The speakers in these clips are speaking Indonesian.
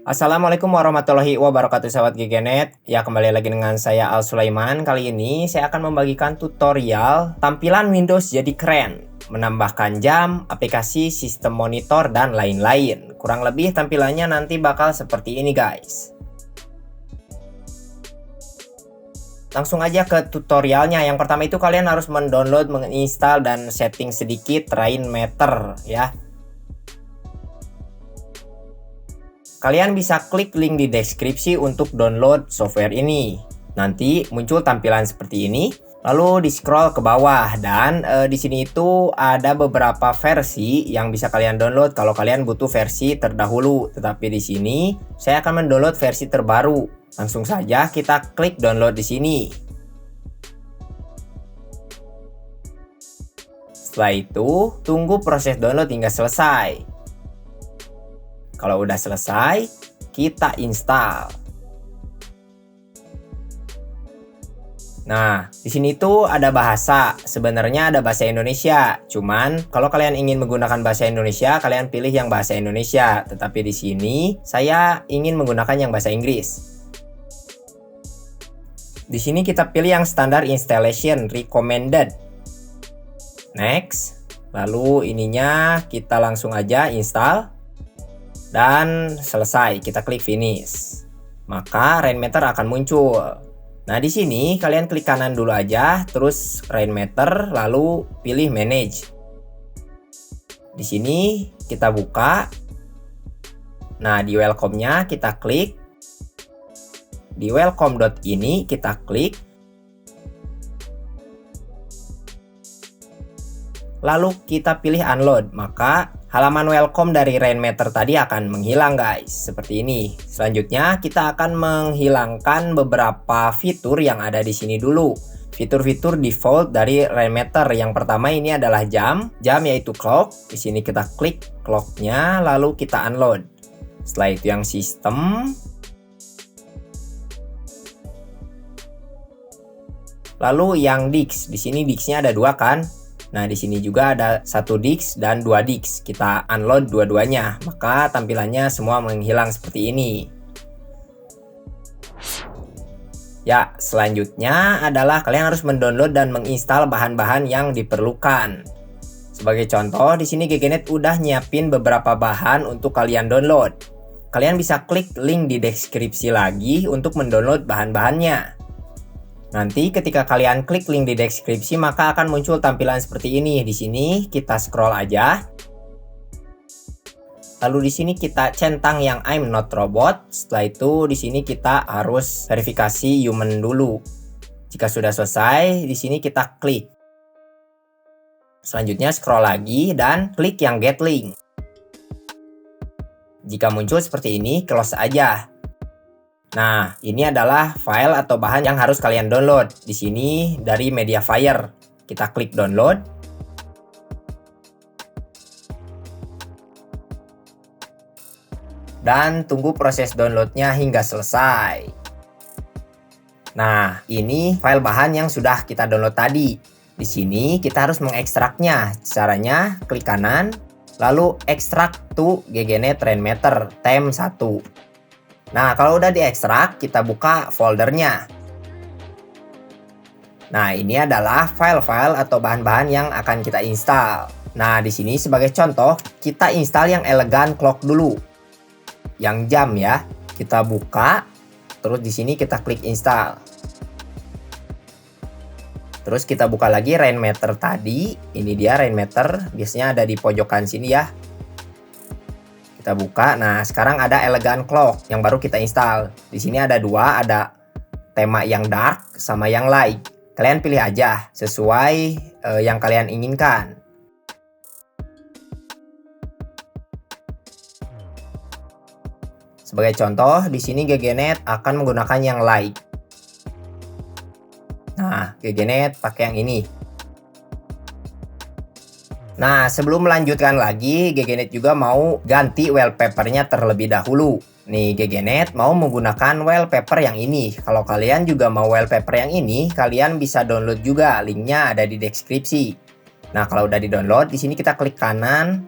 Assalamualaikum warahmatullahi wabarakatuh sahabat Giganet. Ya, kembali lagi dengan saya Al Sulaiman. Kali ini saya akan membagikan tutorial tampilan Windows jadi keren, menambahkan jam, aplikasi, sistem monitor, dan lain-lain. Kurang lebih tampilannya nanti bakal seperti ini guys. Langsung aja ke tutorialnya. Yang pertama itu kalian harus mendownload, menginstal, dan setting sedikit Rainmeter ya. Kalian bisa klik link di deskripsi untuk download software ini. Nanti muncul tampilan seperti ini, lalu di scroll ke bawah dan di sini itu ada beberapa versi yang bisa kalian download kalau kalian butuh versi terdahulu. Tetapi di sini saya akan mendownload versi terbaru. Langsung saja kita klik download di sini. Setelah itu, tunggu proses download hingga selesai. Kalau udah selesai, kita install. Nah, di sini tuh ada bahasa. Sebenarnya ada bahasa Indonesia. Cuman kalau kalian ingin menggunakan bahasa Indonesia, kalian pilih yang bahasa Indonesia. Tetapi di sini saya ingin menggunakan yang bahasa Inggris. Di sini kita pilih yang standar installation recommended. Next. Lalu ininya kita langsung aja install. Dan selesai, kita klik finish. Maka Rainmeter akan muncul. Nah, di sini kalian klik kanan dulu aja, terus Rainmeter, lalu pilih manage. Di sini kita buka. Nah, di welcome-nya kita klik. Di welcome.ini kita klik. Lalu kita pilih unload, maka halaman welcome dari Rainmeter tadi akan menghilang guys, seperti ini. Selanjutnya kita akan menghilangkan beberapa fitur yang ada di sini dulu. Fitur-fitur default dari Rainmeter. Yang pertama ini adalah jam yaitu clock. Di sini kita klik clock-nya, lalu kita unload. Setelah itu yang sistem. Lalu yang disk. Di sini disknya ada dua kan? Nah, di sini juga ada satu disk dan dua disk. Kita unload dua-duanya, maka tampilannya semua menghilang seperti ini. Ya, selanjutnya adalah kalian harus mendownload dan menginstal bahan-bahan yang diperlukan. Sebagai contoh, di sini Giganet udah nyiapin beberapa bahan untuk kalian download. Kalian bisa klik link di deskripsi lagi untuk mendownload bahan-bahannya. Nanti ketika kalian klik link di deskripsi maka akan muncul tampilan seperti ini. Di sini kita scroll aja. Lalu di sini kita centang yang I'm not robot. Setelah itu di sini kita harus verifikasi human dulu. Jika sudah selesai, di sini kita klik. Selanjutnya scroll lagi dan klik yang get link. Jika muncul seperti ini, close aja. Nah, ini adalah file atau bahan yang harus kalian download. Di sini dari Mediafire. Kita klik download. Dan tunggu proses downloadnya hingga selesai. Nah, ini file bahan yang sudah kita download tadi. Di sini kita harus mengekstraknya. Caranya klik kanan, lalu ekstrak to Giganet Rainmeter tem1. Nah, kalau udah diekstrak, kita buka foldernya. Nah, ini adalah file-file atau bahan-bahan yang akan kita install. Nah, di sini sebagai contoh, kita install yang elegan clock dulu. Yang jam ya. Kita buka, terus di sini kita klik install. Terus kita buka lagi Rainmeter tadi. Ini dia Rainmeter, biasanya ada di pojokan sini ya. Kita buka. Nah, sekarang ada elegan clock yang baru kita install. Di sini ada dua, ada tema yang dark sama yang light. Kalian pilih aja sesuai yang kalian inginkan. Sebagai contoh, di sini Giganet akan menggunakan yang light. Nah, Giganet pakai yang ini. Nah, sebelum melanjutkan lagi, Giganet juga mau ganti wallpapernya terlebih dahulu. Nih, Giganet mau menggunakan wallpaper yang ini. Kalau kalian juga mau wallpaper yang ini, kalian bisa download juga. Linknya ada di deskripsi. Nah, kalau udah di-download, di sini kita klik kanan.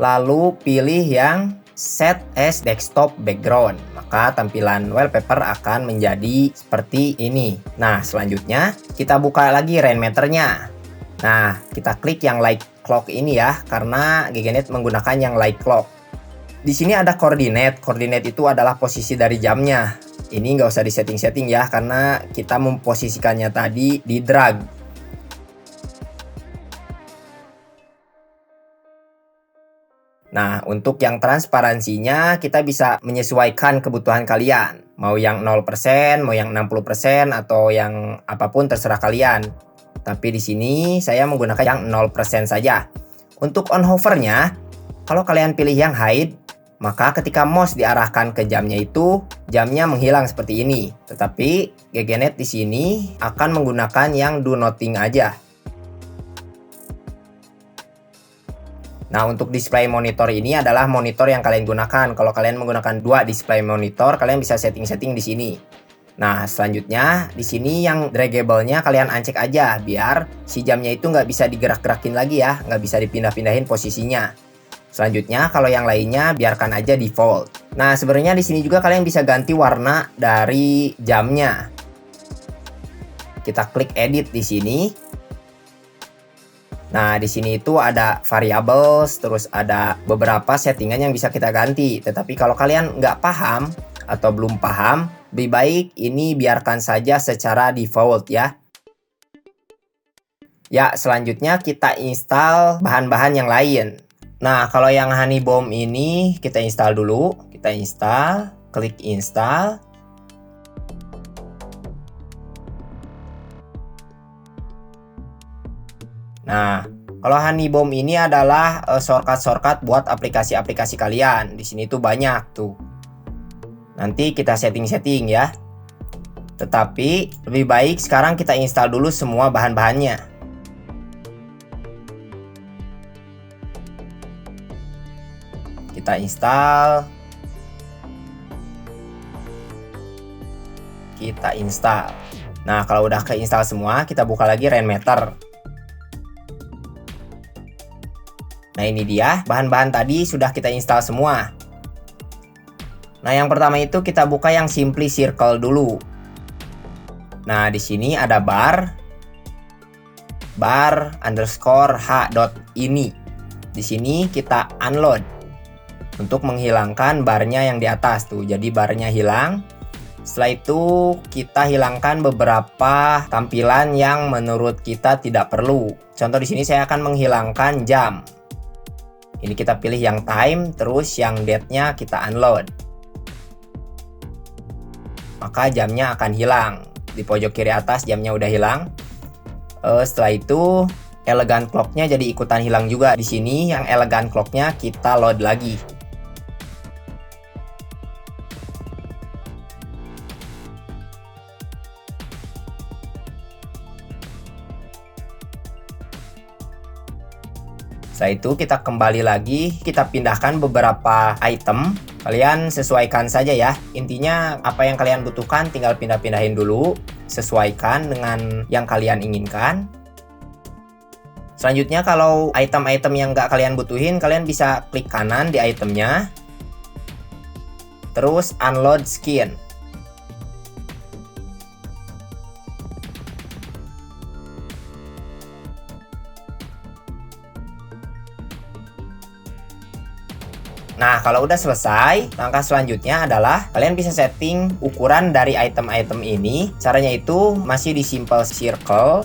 Lalu pilih yang set as desktop background. Maka tampilan wallpaper akan menjadi seperti ini. Nah, selanjutnya kita buka lagi Rainmeter-nya. Nah, kita klik yang light clock ini ya, karena GGNet menggunakan yang light clock. Di sini ada koordinat. Koordinat itu adalah posisi dari jamnya. Ini nggak usah disetting-setting ya, karena kita memposisikannya tadi di drag. Nah, untuk yang transparansinya kita bisa menyesuaikan kebutuhan kalian. Mau yang 0%, mau yang 60%, atau yang apapun terserah kalian. Tapi di sini saya menggunakan yang 0% saja. Untuk on hovernya, kalau kalian pilih yang hide, maka ketika mouse diarahkan ke jamnya itu, jamnya menghilang seperti ini. Tetapi GGNet di sini akan menggunakan yang do nothing aja. Nah, untuk display monitor ini adalah monitor yang kalian gunakan. Kalau kalian menggunakan 2 display monitor, kalian bisa setting-setting di sini. Nah, selanjutnya di sini yang draggable-nya kalian uncheck aja biar si jamnya itu nggak bisa digerak-gerakin lagi ya, nggak bisa dipindah-pindahin posisinya. Selanjutnya kalau yang lainnya biarkan aja default. Nah, sebenarnya di sini juga kalian bisa ganti warna dari jamnya. Kita klik edit di sini. Nah, di sini itu ada variables, terus ada beberapa settingan yang bisa kita ganti. Tetapi kalau kalian nggak paham atau belum paham, lebih baik ini biarkan saja secara default ya. Ya, selanjutnya kita install bahan-bahan yang lain. Nah, kalau yang Honeybomb ini kita install dulu. Kita install, klik install. Nah, kalau Honeybomb ini adalah shortcut buat aplikasi-aplikasi kalian. Di sini tuh banyak tuh. Nanti kita setting-setting ya. Tetapi lebih baik sekarang kita install dulu semua bahan-bahannya. Kita install. Kita install. Nah, kalau udah keinstall semua, kita buka lagi Rainmeter. Nah, ini dia bahan-bahan tadi sudah kita install semua. Nah, yang pertama itu kita buka yang Simply Circle dulu. Nah, di sini ada bar underscore h.ini. Di sini kita unload untuk menghilangkan barnya yang di atas tuh. Jadi barnya hilang. Setelah itu kita hilangkan beberapa tampilan yang menurut kita tidak perlu. Contoh di sini saya akan menghilangkan jam. Ini kita pilih yang time, terus yang date-nya kita unload. Maka jamnya akan hilang. Di pojok kiri atas jamnya udah hilang. Setelah itu elegant clock-nya jadi ikutan hilang juga. Di sini yang elegant clock-nya kita load lagi. Setelah itu kita kembali lagi, kita pindahkan beberapa item. Kalian sesuaikan saja ya. Intinya apa yang kalian butuhkan tinggal pindah-pindahin dulu. Sesuaikan dengan yang kalian inginkan. Selanjutnya kalau item-item yang nggak kalian butuhin, kalian bisa klik kanan di itemnya. Terus unload skin. Nah, kalau udah selesai, langkah selanjutnya adalah kalian bisa setting ukuran dari item-item ini. Caranya itu masih di Simple Circle.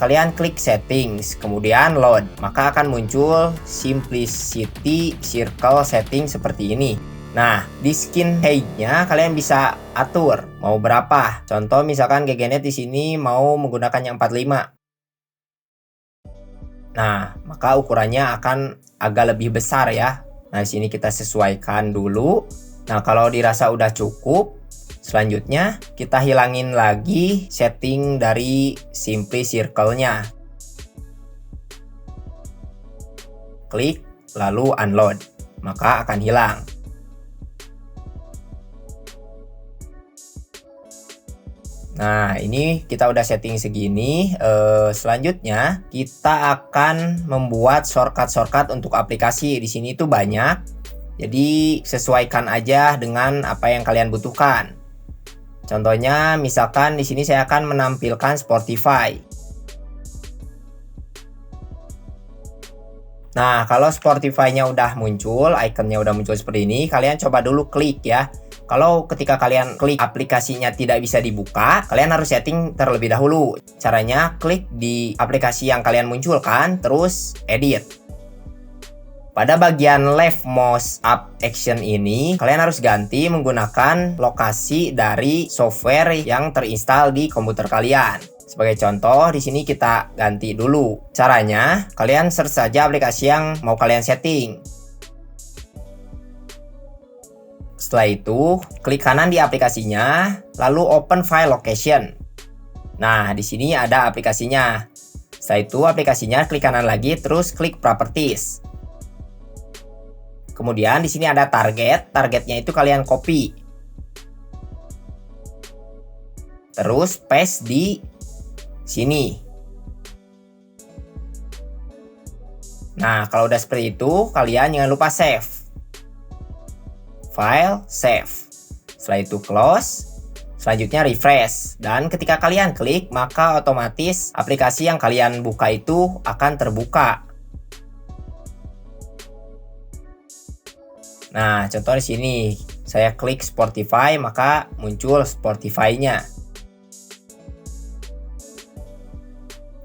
Kalian klik Settings, kemudian Load. Maka akan muncul Simplicity Circle Setting seperti ini. Nah, di skin height-nya kalian bisa atur mau berapa. Contoh misalkan GGNet di sini mau menggunakan yang 45. Nah, maka ukurannya akan agak lebih besar ya. Nah, di sini kita sesuaikan dulu. Nah, kalau dirasa udah cukup, selanjutnya kita hilangin lagi setting dari Simply Circle-nya. Klik, lalu unload. Maka akan hilang. Nah, ini kita udah setting segini. Selanjutnya kita akan membuat shortcut untuk aplikasi. Di sini itu banyak. Jadi sesuaikan aja dengan apa yang kalian butuhkan. Contohnya misalkan di sini saya akan menampilkan Spotify. Nah, kalau Spotify-nya udah muncul, ikonnya udah muncul seperti ini, kalian coba dulu klik ya. Kalau ketika kalian klik aplikasinya tidak bisa dibuka, kalian harus setting terlebih dahulu. Caranya klik di aplikasi yang kalian munculkan, terus edit. Pada bagian left mouse up action ini, kalian harus ganti menggunakan lokasi dari software yang terinstal di komputer kalian. Sebagai contoh, di sini kita ganti dulu. Caranya, kalian search saja aplikasi yang mau kalian setting. Setelah itu, klik kanan di aplikasinya, lalu open file location. Nah, di sini ada aplikasinya. Setelah itu, aplikasinya klik kanan lagi, terus klik properties. Kemudian di sini ada target. Targetnya itu kalian copy. Terus paste di sini. Nah, kalau udah seperti itu, kalian jangan lupa save. File, save. Setelah itu close. Selanjutnya refresh. Dan ketika kalian klik, maka otomatis aplikasi yang kalian buka itu akan terbuka. Nah, contoh di sini, saya klik Spotify, maka muncul Spotify-nya.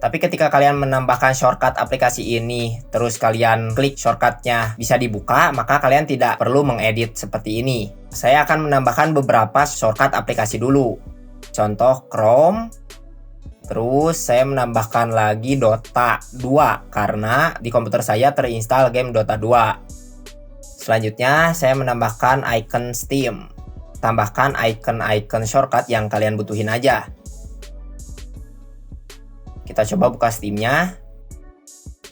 Tapi ketika kalian menambahkan shortcut aplikasi ini, terus kalian klik shortcutnya bisa dibuka, maka kalian tidak perlu mengedit seperti ini. Saya akan menambahkan beberapa shortcut aplikasi dulu. Contoh Chrome, terus saya menambahkan lagi Dota 2, karena di komputer saya terinstall game Dota 2. Selanjutnya, saya menambahkan icon Steam. Tambahkan icon-icon shortcut yang kalian butuhin aja. Kita coba buka Steam-nya.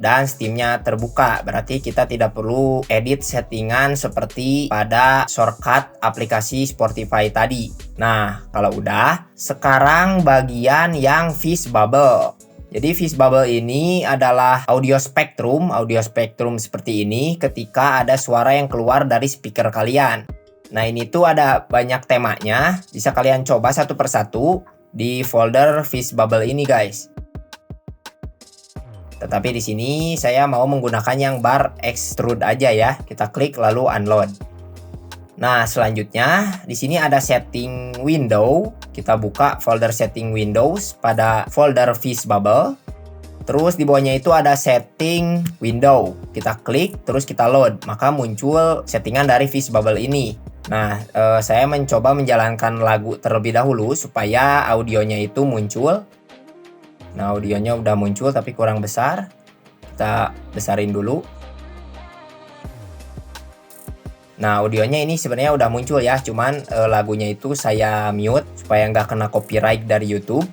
Dan Steam-nya terbuka. Berarti kita tidak perlu edit settingan seperti pada shortcut aplikasi Spotify tadi. Nah, kalau udah, sekarang bagian yang Fish Bubble. Jadi Fish Bubble ini adalah audio spektrum seperti ini ketika ada suara yang keluar dari speaker kalian. Nah, ini tuh ada banyak temanya, bisa kalian coba satu persatu di folder Fish Bubble ini, guys. Tetapi di sini saya mau menggunakan yang bar extrude aja ya. Kita klik lalu unload. Nah, selanjutnya di sini ada setting window. Kita buka folder setting Windows pada folder Fish Bubble. Terus di bawahnya itu ada setting window. Kita klik terus kita load, maka muncul settingan dari Fish Bubble ini. Nah, saya mencoba menjalankan lagu terlebih dahulu supaya audionya itu muncul. Nah, audionya udah muncul tapi kurang besar. Kita besarin dulu. Nah, audionya ini sebenarnya udah muncul ya, cuman lagunya itu saya mute supaya nggak kena copyright dari YouTube.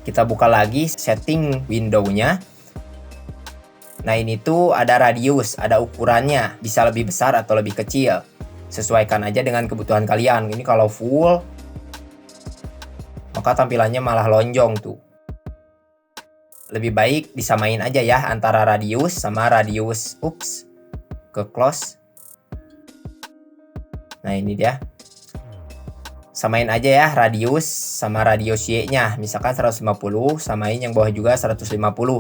Kita buka lagi setting window-nya. Nah, ini tuh ada radius, ada ukurannya, bisa lebih besar atau lebih kecil. Sesuaikan aja dengan kebutuhan kalian. Ini kalau full, maka tampilannya malah lonjong tuh. Lebih baik disamain aja ya antara radius sama radius. Ke close. Nah, ini dia. Samain aja ya radius sama radius Y-nya. Misalkan 150, samain yang bawah juga 150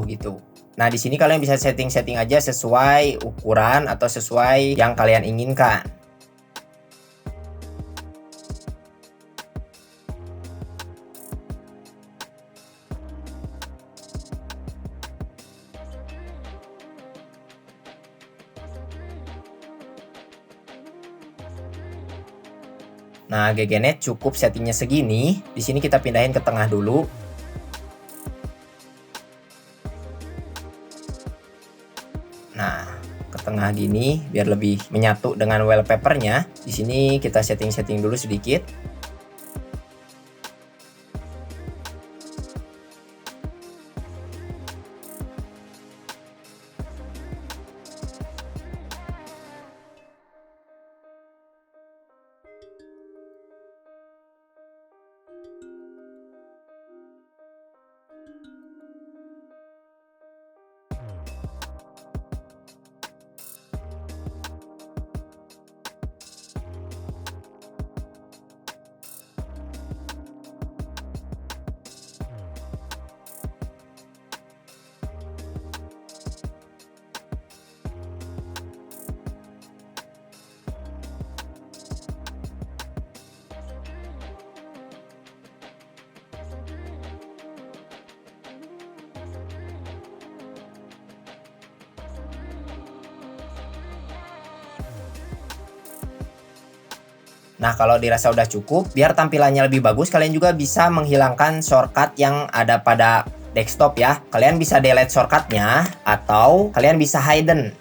gitu. Nah, di sini kalian bisa setting-setting aja sesuai ukuran atau sesuai yang kalian inginkan. Nah, GGNet cukup settingnya segini. Di sini kita pindahin ke tengah dulu. Nah, ke tengah gini biar lebih menyatu dengan wallpapernya. Di sini kita setting-setting dulu sedikit. Nah, kalau dirasa udah cukup, biar tampilannya lebih bagus, kalian juga bisa menghilangkan shortcut yang ada pada desktop ya. Kalian bisa delete shortcutnya atau kalian bisa hidden.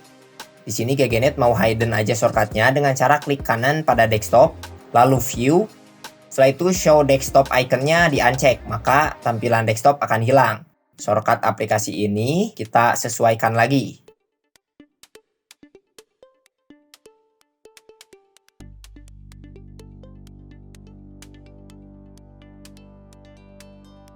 Di sini GGNet mau hidden aja shortcutnya dengan cara klik kanan pada desktop, lalu view. Setelah itu show desktop iconnya di uncheck, maka tampilan desktop akan hilang. Shortcut aplikasi ini kita sesuaikan lagi.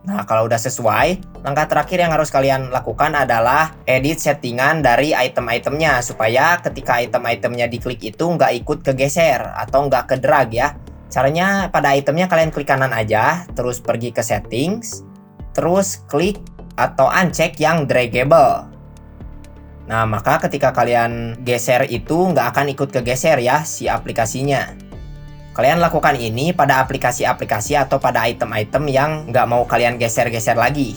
Nah, kalau udah sesuai, langkah terakhir yang harus kalian lakukan adalah edit settingan dari item-itemnya supaya ketika item-itemnya diklik itu nggak ikut kegeser atau nggak ke drag ya. Caranya pada itemnya kalian klik kanan aja, terus pergi ke settings, terus klik atau uncheck yang draggable. Nah, maka ketika kalian geser itu nggak akan ikut kegeser ya si aplikasinya. Kalian lakukan ini pada aplikasi-aplikasi atau pada item-item yang nggak mau kalian geser-geser lagi.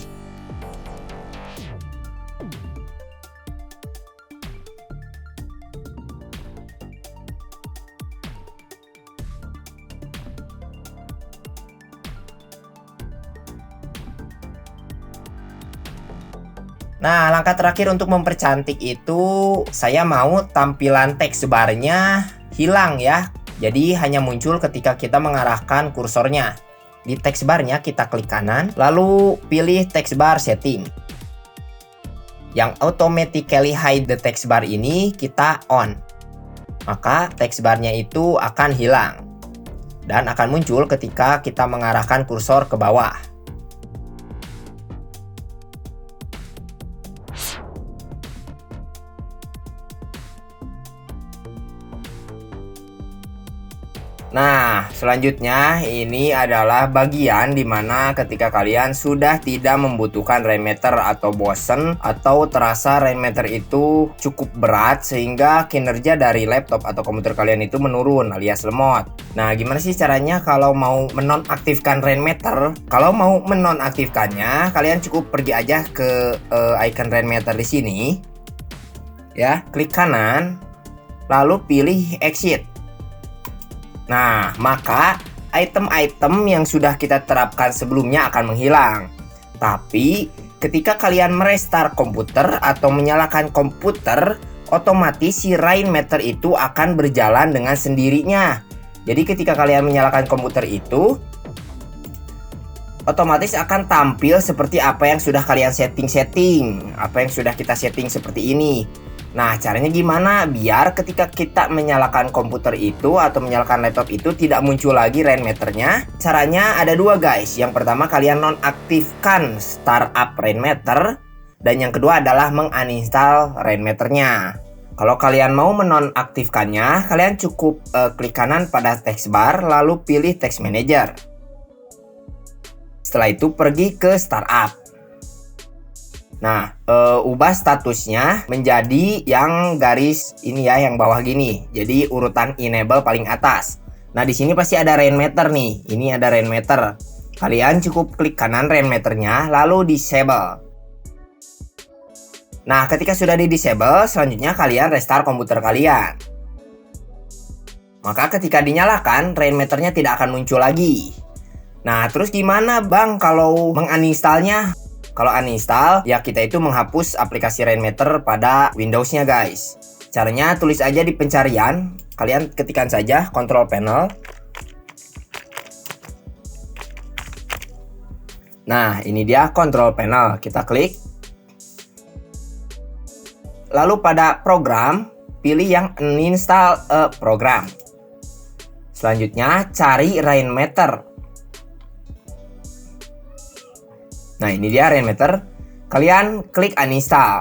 Nah, langkah terakhir untuk mempercantik itu, saya mau tampilan text bar-nya hilang ya. Jadi hanya muncul ketika kita mengarahkan kursornya. Di text bar-nya kita klik kanan, lalu pilih text bar setting. Yang automatically hide the text bar ini kita on. Maka text bar-nya itu akan hilang. Dan akan muncul ketika kita mengarahkan kursor ke bawah. Nah, selanjutnya ini adalah bagian dimana ketika kalian sudah tidak membutuhkan Rainmeter atau bosen atau terasa Rainmeter itu cukup berat sehingga kinerja dari laptop atau komputer kalian itu menurun alias lemot. Nah, gimana sih caranya kalau mau menonaktifkan Rainmeter? Kalau mau menonaktifkannya, kalian cukup pergi aja ke icon Rainmeter di sini. Ya, klik kanan, lalu pilih exit. Nah, maka item-item yang sudah kita terapkan sebelumnya akan menghilang. Tapi, ketika kalian merestart komputer atau menyalakan komputer, otomatis si Rainmeter itu akan berjalan dengan sendirinya. Jadi, ketika kalian menyalakan komputer itu, otomatis akan tampil seperti apa yang sudah kalian setting. Apa yang sudah kita setting seperti ini. Nah, caranya gimana? Biar ketika kita menyalakan komputer itu atau menyalakan laptop itu tidak muncul lagi Rainmeternya. Caranya ada dua guys. Yang pertama kalian nonaktifkan startup Rainmeter. Dan yang kedua adalah menguninstall Rainmeternya. Kalau kalian mau menonaktifkannya, kalian cukup klik kanan pada text bar lalu pilih text manager. Setelah itu pergi ke startup. Nah, ubah statusnya menjadi yang garis ini ya, yang bawah gini. Jadi urutan enable paling atas. Nah, di sini pasti ada Rainmeter nih. Ini ada Rainmeter. Kalian cukup klik kanan Rainmeternya, lalu disable. Nah, ketika sudah di disable, selanjutnya kalian restart komputer kalian. Maka ketika dinyalakan, Rainmeternya tidak akan muncul lagi. Nah, terus gimana bang kalau menguninstallnya? Kalau uninstall, ya kita itu menghapus aplikasi Rainmeter pada Windows-nya guys. Caranya tulis aja di pencarian. Kalian ketikkan saja control panel. Nah, ini dia control panel. Kita klik. Lalu pada program, pilih yang uninstall a program. Selanjutnya, cari Rainmeter. Nah, ini dia Rainmeter. Kalian klik uninstall.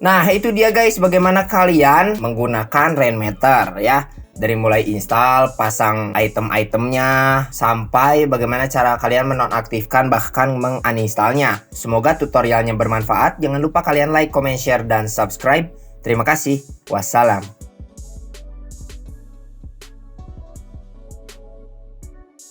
Nah, itu dia guys bagaimana kalian menggunakan Rainmeter ya. Dari mulai install, pasang item-itemnya, sampai bagaimana cara kalian menonaktifkan bahkan menguninstallnya. Semoga tutorialnya bermanfaat. Jangan lupa kalian like, comment, share, dan subscribe. Terima kasih. Wassalam.